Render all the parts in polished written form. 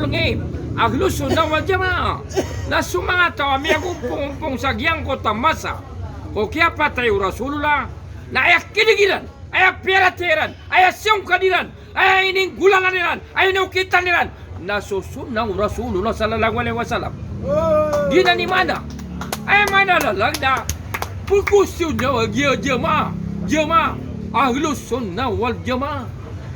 ulungi agluso na wal jama na sumanga tawa mi aku pung sagyang ko tamasa ko kya patay Rasulullah na ayak kinigilan ayak perateran ayak siyong kadiran ayak ining gulanganiran ayak naukitaniran na susunang Rasulullah sallallahu alaihi wasallam gina ni mana ay mana lalagda pukusyo na jama ahlus sunnah wal jamaah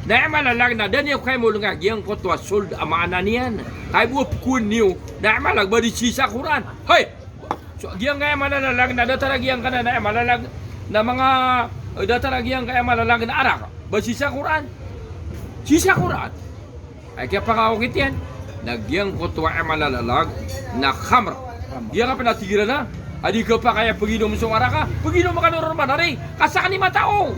na malalag na dan yung kay mo nga giyang ko to sold amana niyan kay buo kun niyo na malag ba di sisa Quran hoy so giyang kay malalag na datara giyang kana na malalag na mga datara giyang kay malalag na arak ba sisa Quran ay kaya pakawakit yan nagyang ko to ay malalalag na khamr giyang ka pinatigiran na adi ka pa kaya paginom sa araka paginom ka normal na rin kasaka ni matao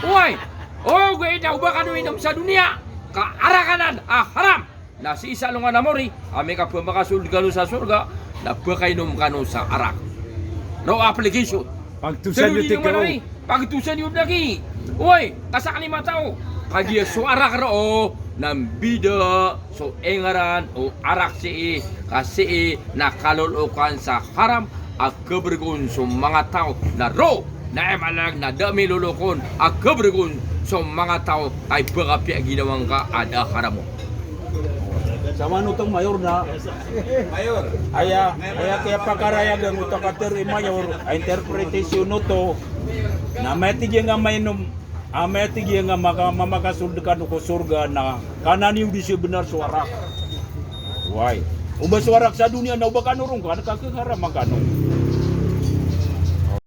uy oh, gaya na uba ka inom sa dunia kaarakanan haram na si isa lunga na mori ame ka pa makasulgalo sa surga na pakainom ka sa arak no application Pagtusan yung tika o. pagtusan yung lagi uy kasaka ni matao kaya so arak ro ng bida so engaran o arak si kasi nakalulukan sa haram at kebergun sa mga tao na ro na emalag na dami lulukon at kebergun sa mga tao ay bakapi ang ginawang ka ada haramo. Sama nutong mayor na. Mayor. Aya kaya pakaraya ng utakater mayor interpretation nuto na metigi nga mainom metigi nga mamakasuldekan ko surga na kanan yung di benar suara. Why? Uba suara sa dunia na uba kanurong ka nakakagara magkano.